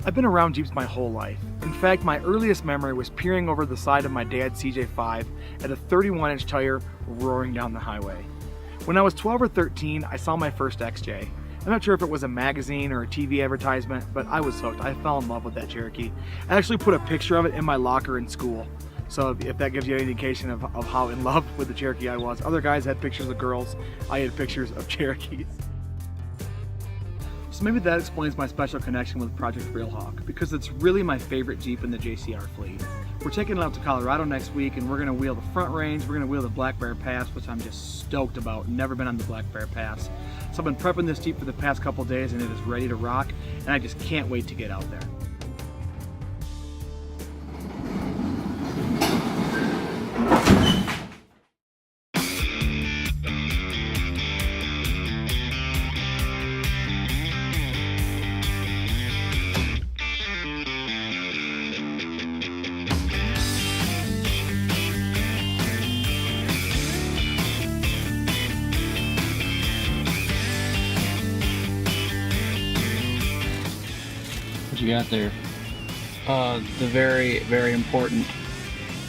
I've been around Jeeps my whole life. In fact, my earliest memory was peering over the side of my dad's CJ5 at a 31-inch tire roaring down the highway. When I was 12 or 13, I saw my first XJ. I'm not sure if it was a magazine or a TV advertisement, but I was hooked. I fell in love with that Cherokee. I actually put a picture of it in my locker in school. So if that gives you any indication of how in love with the Cherokee I was. Other guys had pictures of girls. I had pictures of Cherokees. So maybe that explains my special connection with Project Realhawk, because it's really my favorite Jeep in the JCR fleet. We're taking it out to Colorado next week, and we're going to wheel the Front Range, we're going to wheel the Black Bear Pass, which I'm just stoked about. Never been on the Black Bear Pass. So I've been prepping this Jeep for the past couple days, and it is ready to rock, and I just can't wait to get out there. What you got there? The very, very important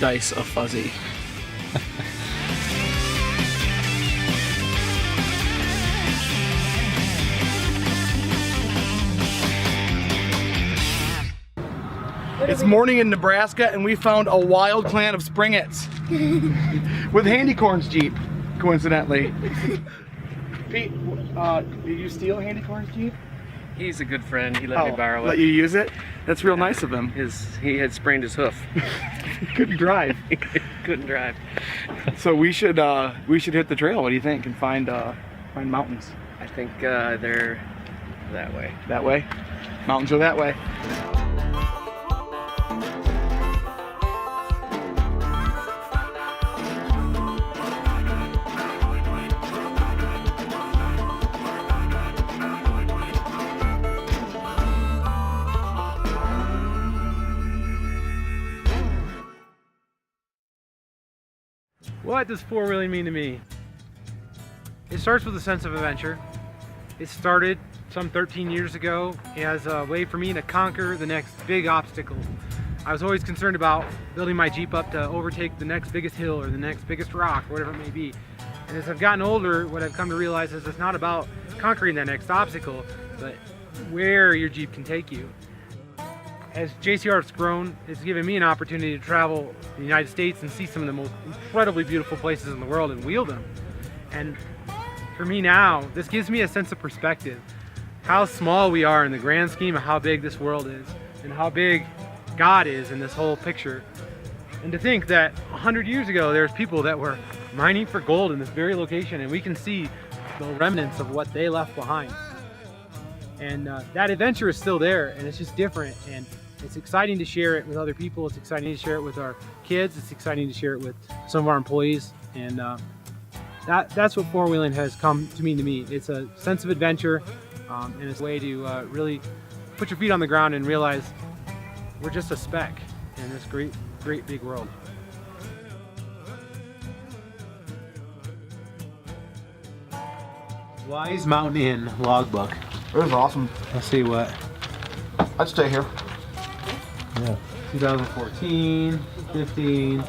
dice of fuzzy. It's morning in Nebraska, and we found a wild clan of Springets with Handycorn's Jeep, coincidentally. Pete, did you steal Handycorn's Jeep? He's a good friend. He let me borrow it. Let you use it? That's real nice of him. He had sprained his hoof. He couldn't drive. He couldn't drive. So we should hit the trail. What do you think? And find mountains. I think they're that way. That way? Mountains are that way. What does four-wheeling mean to me? It starts with a sense of adventure. It started some 13 years ago as a way for me to conquer the next big obstacle. I was always concerned about building my Jeep up to overtake the next biggest hill or the next biggest rock, or whatever it may be. And as I've gotten older, what I've come to realize is it's not about conquering that next obstacle, but where your Jeep can take you. As JCR has grown, it's given me an opportunity to travel the United States and see some of the most incredibly beautiful places in the world and wheel them. And for me now, this gives me a sense of perspective. How small we are in the grand scheme of how big this world is, and how big God is in this whole picture. And to think that 100 years ago, there's people that were mining for gold in this very location, and we can see the remnants of what they left behind. And that adventure is still there, and it's just different, and it's exciting to share it with other people. It's exciting to share it with our kids. It's exciting to share it with some of our employees, and that's what four-wheeling has come to mean to me. It's a sense of adventure, and it's a way to really put your feet on the ground and realize we're just a speck in this great, great big world. Wise Mountain Inn logbook. It was awesome. Let's see what. I'd stay here. Yeah. 2014, 15,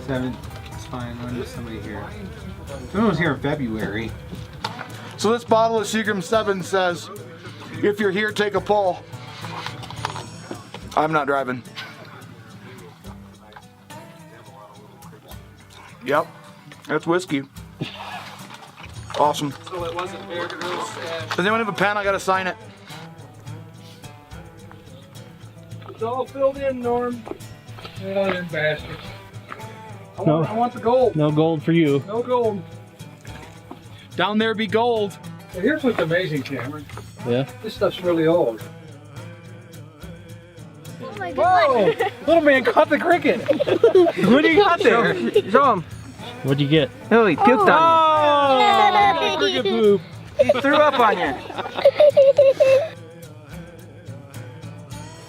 7. It's fine. When was somebody here? Someone was here in February. So this bottle of Seagram 7 says, if you're here, take a pull. I'm not driving. Yep, that's whiskey. Awesome. So it wasn't Bear Grylls. Does anyone have a pen? I gotta sign it. It's all filled in, Norm. Oh, them bastards. I want the gold. No gold for you. No gold. Down there be gold. Well, here's what's amazing, Cameron. Yeah. This stuff's really old. Oh my Whoa! God. Little man caught the cricket. What do you got there? Show him. What'd you get? Oh, he puked on Oh! Cricket poop. you. He threw up on you.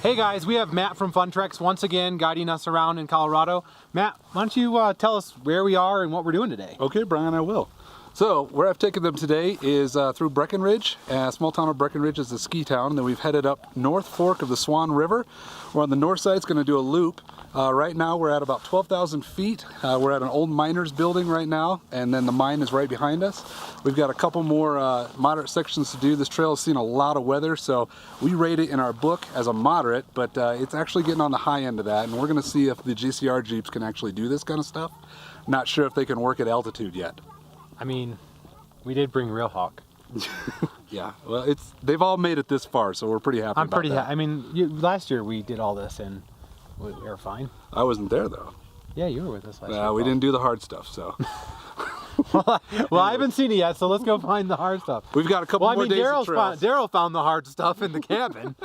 Hey guys, we have Matt from Fun Treks once again guiding us around in Colorado. Matt, why don't you tell us where we are and what we're doing today? Okay, Brian, I will. So where I've taken them today is through Breckenridge. Small town of Breckenridge is a ski town. And then we've headed up North Fork of the Swan River. We're on the north side. It's going to do a loop. Right now we're at about 12,000 feet. We're at an old miner's building right now, and then the mine is right behind us. We've got a couple more moderate sections to do. This trail has seen a lot of weather, so we rate it in our book as a moderate, but it's actually getting on the high end of that, and we're going to see if the GCR Jeeps can actually do this kind of stuff. Not sure if they can work at altitude yet. I mean, we did bring realhawk. Yeah, well, they've all made it this far, so we're pretty happy. I'm pretty happy. I mean, last year we did all this and we were fine. I wasn't there though. Yeah, you were with us last year. We didn't do the hard stuff, so. Well, I haven't seen it yet, so let's go find the hard stuff. We've got a couple more days of trails. Daryl found the hard stuff in the cabin.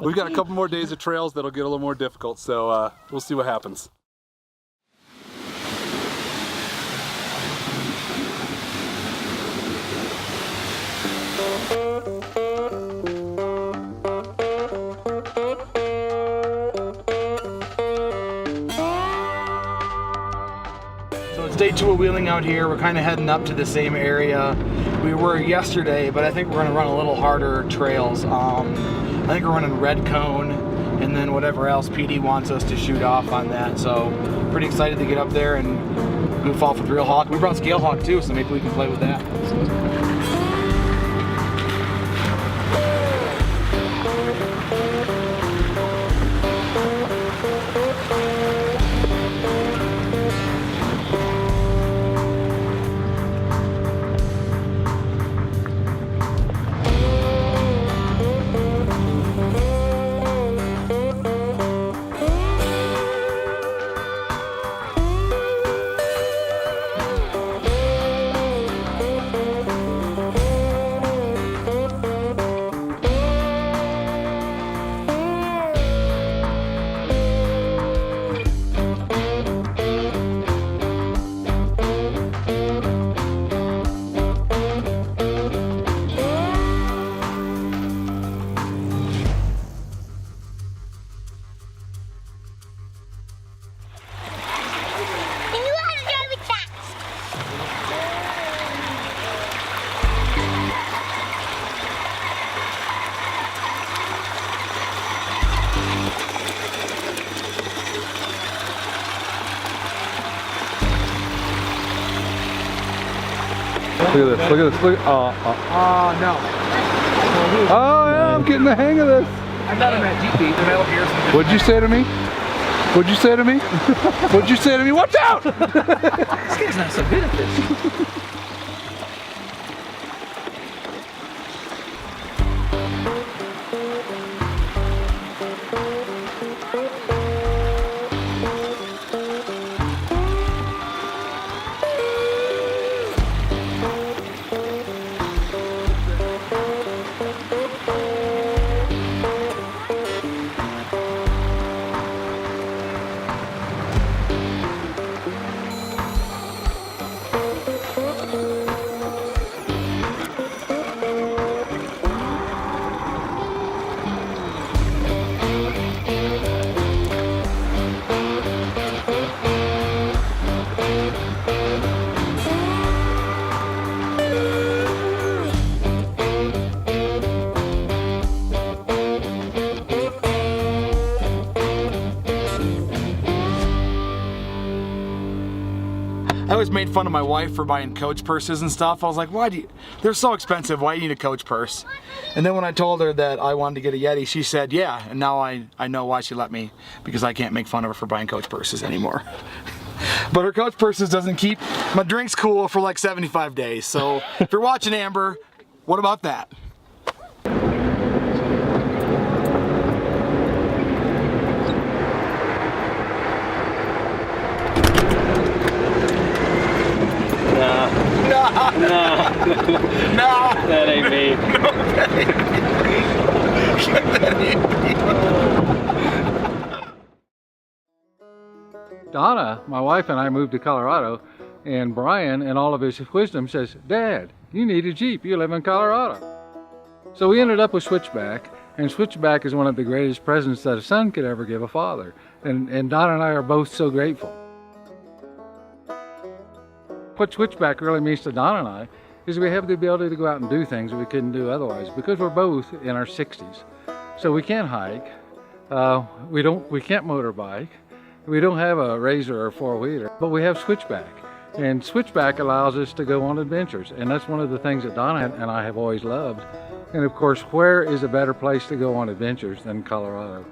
We've got a couple more days of trails that'll get a little more difficult, so we'll see what happens. Day 2 of wheeling out here. We're kind of heading up to the same area we were yesterday, but I think we're going to run a little harder trails. I think we're running Red Cone and then whatever else PD wants us to shoot off on that. So pretty excited to get up there and goof off with realhawk. We brought Scalehawk too, so maybe we can play with that. Look at this, look at this, look at, No. oh yeah, I'm getting the hang of this. I got him at GP, the metal gears. What'd you say to me? What'd you say to me? What'd you say to me? Watch out! This guy's not so good at this. I always made fun of my wife for buying Coach purses and stuff. I was like, they're so expensive, why do you need a Coach purse? And then when I told her that I wanted to get a Yeti, she said, yeah, and now I know why she let me, because I can't make fun of her for buying Coach purses anymore. But her Coach purses doesn't keep my drinks cool for like 75 days. So if you're watching, Amber, what about that? No, that ain't me. Donna, my wife, and I moved to Colorado, and Brian, in all of his wisdom, says, Dad, you need a Jeep. You live in Colorado. So we ended up with Switchback, and Switchback is one of the greatest presents that a son could ever give a father. And Donna and I are both so grateful. what switchback really means to Don and I is we have the ability to go out and do things we couldn't do otherwise because we're both in our 60s. So we can't hike, we can't motorbike, we don't have a razor or four-wheeler, but we have switchback. And switchback allows us to go on adventures, and that's one of the things that Donna and I have always loved. And of course, where is a better place to go on adventures than Colorado?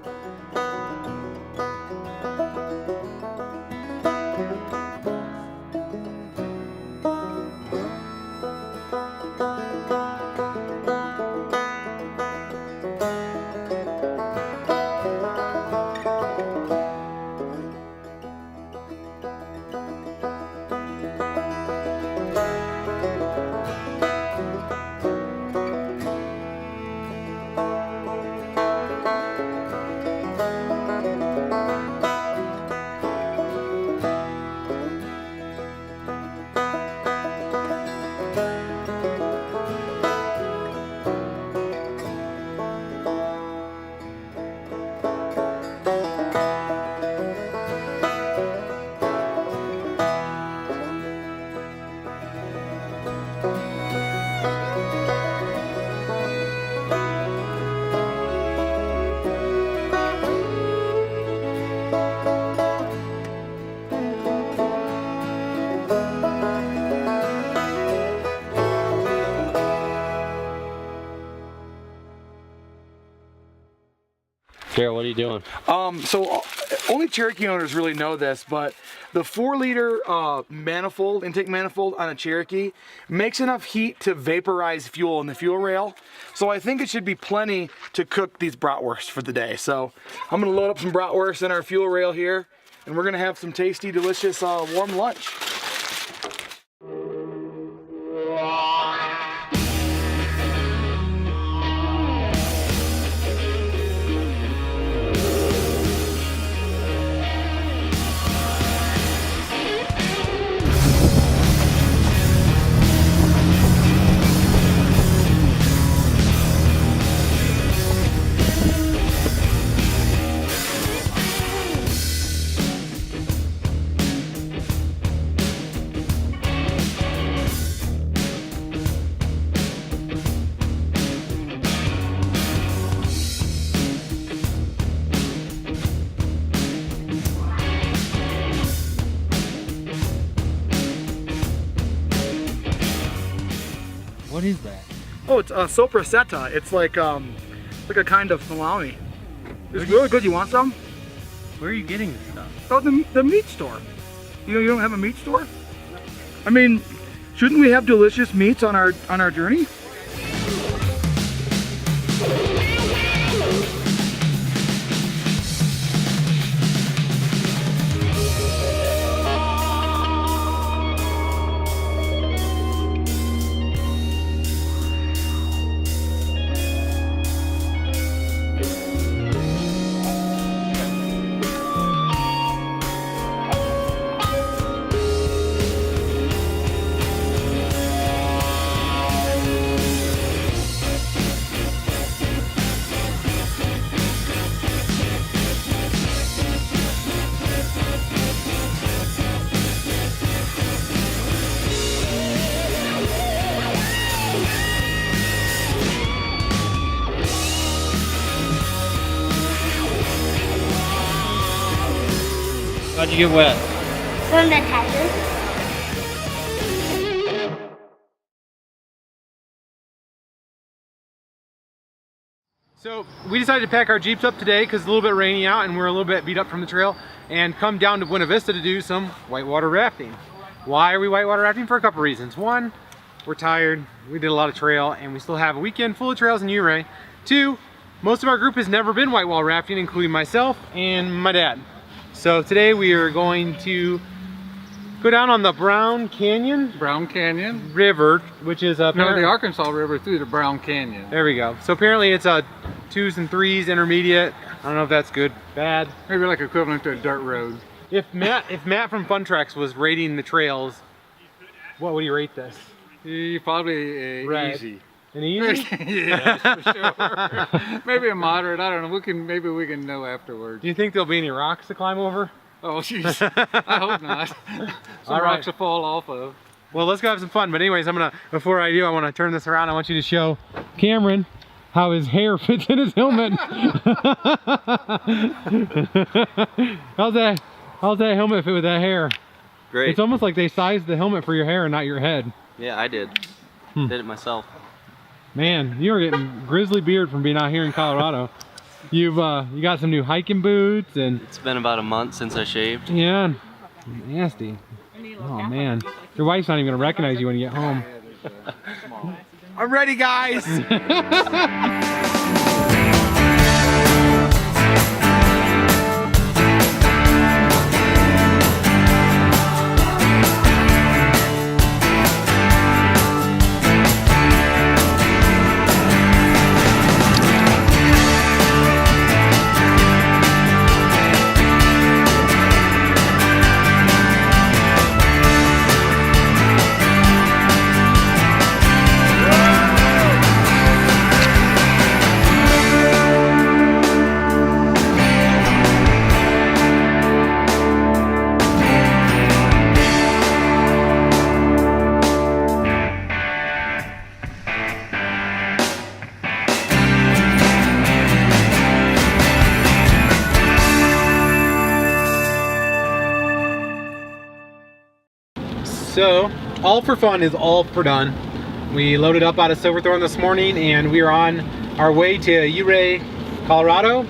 Jared, what are you doing? So only Cherokee owners really know this, but the 4-liter intake manifold on a Cherokee makes enough heat to vaporize fuel in the fuel rail. So I think it should be plenty to cook these bratwursts for the day. So I'm gonna load up some bratwursts in our fuel rail here, and we're gonna have some tasty, delicious warm lunch. What is that? Oh, it's sopressata. It's like a kind of salami. It's really good. You want some? Where are you getting this stuff? Oh, the meat store. You don't have a meat store? I mean, shouldn't we have delicious meats on our journey? How'd you get wet? From the tires. So we decided to pack our Jeeps up today because it's a little bit rainy out and we're a little bit beat up from the trail, and come down to Buena Vista to do some whitewater rafting. Why are we whitewater rafting? For a couple reasons. One, we're tired, we did a lot of trail, and we still have a weekend full of trails in Ouray. Two, most of our group has never been whitewater rafting, including myself and my dad. So today we are going to go down on the Brown Canyon River, which is No, the Arkansas River through the Brown Canyon. There we go. So apparently it's a 2s and 3s intermediate. I don't know if that's good, bad. Maybe like equivalent to a dirt road. If Matt from Fun Tracks was rating the trails, what would he rate this? Probably Right. easy. An easy? Yeah, for sure. Maybe a moderate. I don't know. Maybe we can know afterwards. Do you think there'll be any rocks to climb over? Oh, jeez. I hope not. Some All right. rocks to fall off of. Well, let's go have some fun. But anyways, before I do, I want to turn this around. I want you to show Cameron how his hair fits in his helmet. How's that helmet fit with that hair? Great. It's almost like they sized the helmet for your hair and not your head. Yeah, I did. Did it myself. Man, you are getting grizzly beard from being out here in Colorado. You got some new hiking boots and... It's been about a month since I shaved. Yeah, nasty. Oh man, your wife's not even gonna recognize you when you get home. I'm ready, guys. So, all for fun is all for done. We loaded up out of Silverthorne this morning and we are on our way to Ouray, Colorado.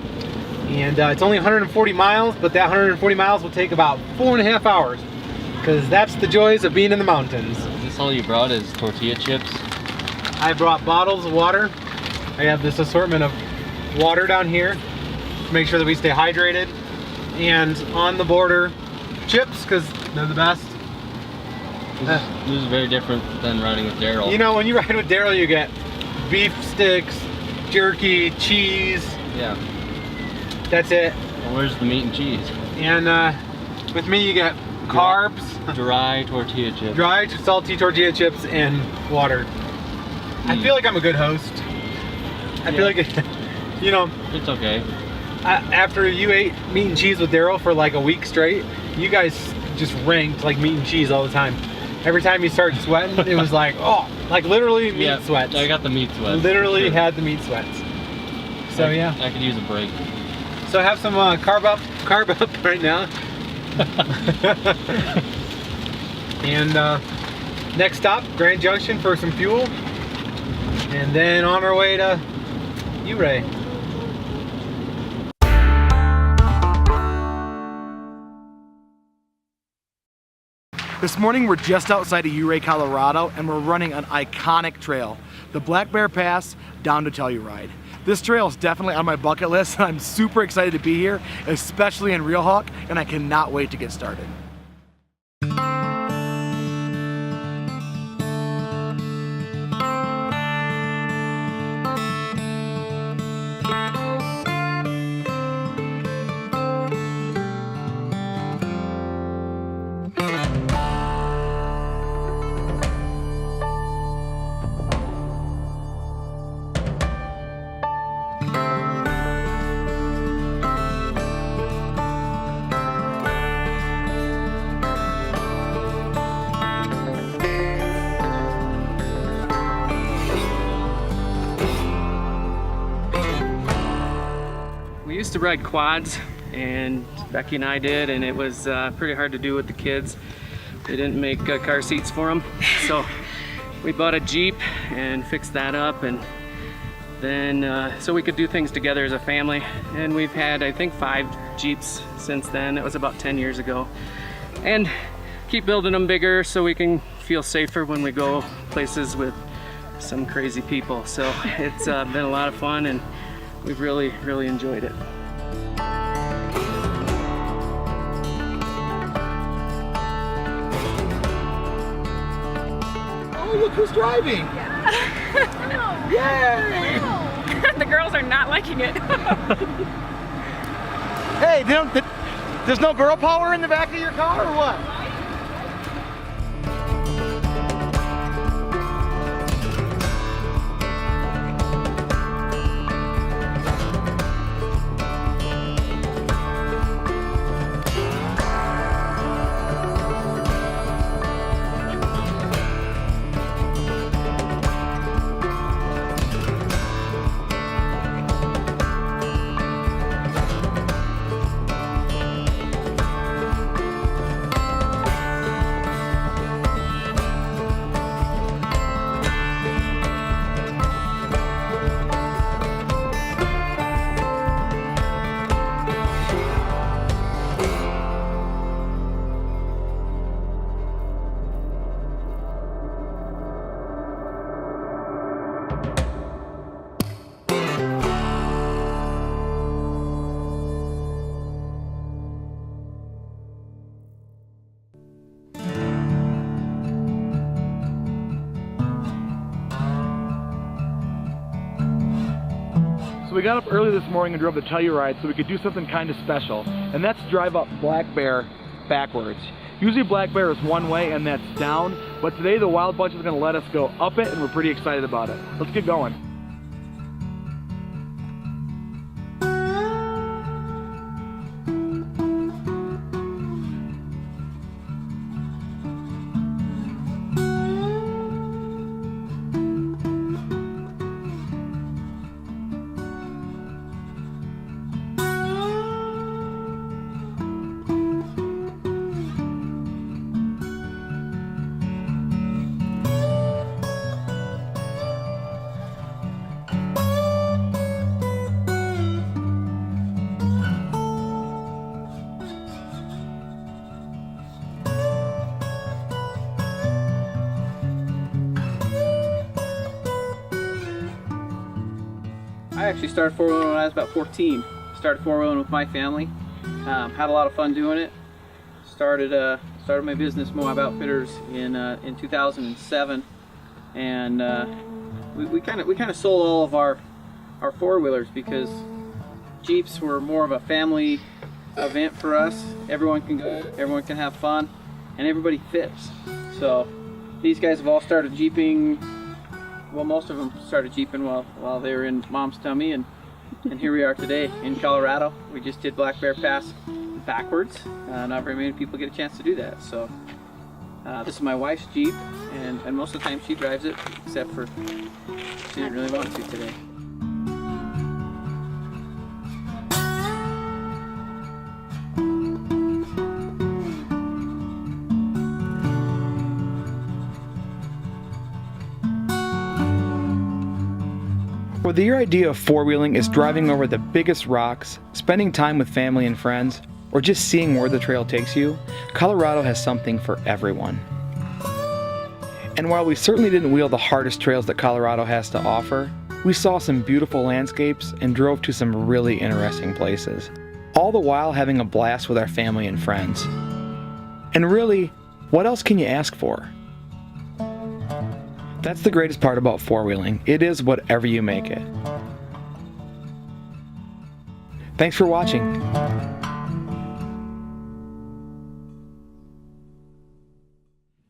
And it's only 140 miles, but that 140 miles will take about 4.5 hours. Because that's the joys of being in the mountains. Is this all you brought is tortilla chips? I brought bottles of water. I have this assortment of water down here to make sure that we stay hydrated. And on the border, chips, because they're the best. This is very different than riding with Daryl. You know, when you ride with Daryl, you get beef sticks, jerky, cheese. Yeah. That's it. Well, where's the meat and cheese? And with me, you get carbs, Dry tortilla chips. dry salty tortilla chips, and water. I feel like I'm a good host. I feel like, you know, It's okay. after you ate meat and cheese with Daryl for like a week straight, you guys just ranked like meat and cheese all the time. Every time you started sweating, it was like, oh, like literally meat sweats. I got the meat sweats. Literally sure. had the meat sweats. So yeah. I could use a break. So have some carb up right now. And next stop, Grand Junction for some fuel. And then on our way to Ouray. This morning we're just outside of Ouray, Colorado, and we're running an iconic trail, the Black Bear Pass down to Telluride. This trail is definitely on my bucket list, and I'm super excited to be here, especially in realhawk, and I cannot wait to get started. We used to ride quads, and Becky and I did, and it was pretty hard to do with the kids. They didn't make car seats for them, so we bought a Jeep and fixed that up, and then so we could do things together as a family. And we've had, I think, 5 Jeeps since then. It was about 10 years ago, and keep building them bigger so we can feel safer when we go places with some crazy people. So it's been a lot of fun, and we've really enjoyed it. Oh, look who's driving! Yay! The girls are not liking it. Hey, there's no girl power in the back of your car or what? So we got up early this morning and drove the Telluride so we could do something kind of special, and that's drive up Black Bear backwards. Usually Black Bear is one way and that's down, but today the Wild Bunch is going to let us go up it and we're pretty excited about it. Let's get going. I actually started four-wheeling when I was about 14. Started four-wheeling with my family. Had a lot of fun doing it. Started my business, Moab Outfitters, in 2007, and we kind of sold all of our four-wheelers because Jeeps were more of a family event for us. Everyone can go, everyone can have fun, and everybody fits. So these guys have all started Jeeping. Well, most of them started Jeeping while they were in mom's tummy, and here we are today in Colorado. We just did Black Bear Pass backwards. Not very many people get a chance to do that. So this is my wife's Jeep, and most of the time she drives it, except for she didn't really want to today. Whether your idea of four-wheeling is driving over the biggest rocks, spending time with family and friends, or just seeing where the trail takes you, Colorado has something for everyone. And while we certainly didn't wheel the hardest trails that Colorado has to offer, we saw some beautiful landscapes and drove to some really interesting places, all the while having a blast with our family and friends. And really, what else can you ask for? That's the greatest part about four-wheeling. It is whatever you make it. Thanks for watching.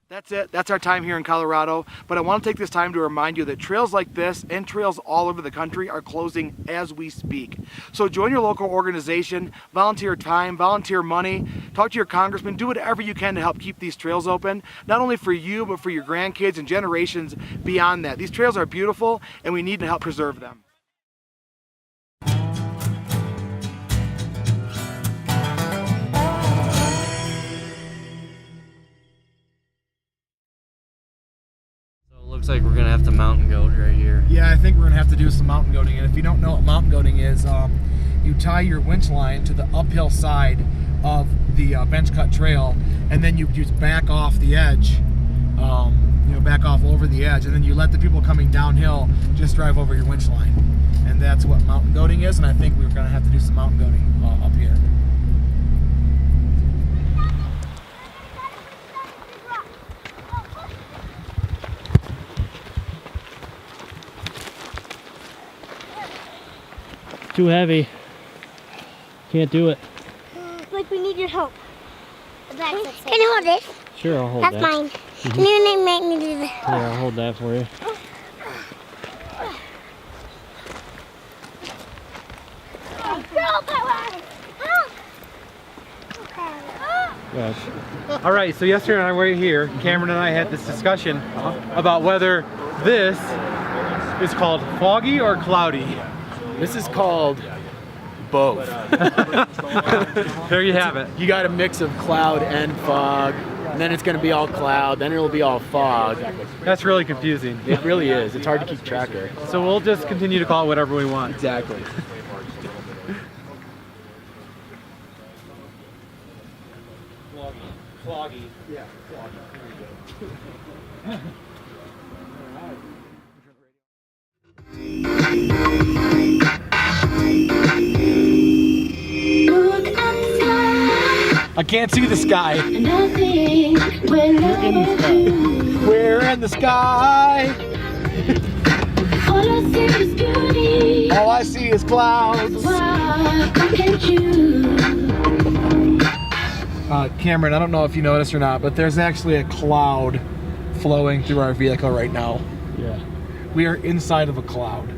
That's it. That's our time here in Colorado. But I want to take this time to remind you that trails like this and trails all over the country are closing as we speak. So join your local organization, volunteer time, volunteer money, talk to your congressman, do whatever you can to help keep these trails open, not only for you, but for your grandkids and generations beyond that. These trails are beautiful and we need to help preserve them. Looks like we're gonna have to mountain goat right here. Yeah, I think we're gonna have to do some mountain goating. And if you don't know what mountain goating is, you tie your winch line to the uphill side of the bench cut trail, and then you just back off the edge, back off over the edge, and then you let the people coming downhill just drive over your winch line. And that's what mountain goating is, and I think we're gonna have to do some mountain goating up here. Too heavy. Can't do it. Like, we need your help. Can you hold this? Sure, I'll hold That's that. mine. Can you make me do this? Here, I'll hold that for you. Girl power! Yes. All right, so yesterday on our way here, Cameron and I had this discussion about whether this is called foggy or cloudy. This is called both. There you have it. You got a mix of cloud and fog, and then it's going to be all cloud, then it'll be all fog. That's really confusing. It really is. It's hard to keep track of. So we'll just continue to call it whatever we want. Exactly. Foggy. Yeah, I can't see the sky. We're in the sky. All I I see is clouds. Cameron, I don't know if you noticed or not, but there's actually a cloud flowing through our vehicle right now. Yeah. We are inside of a cloud.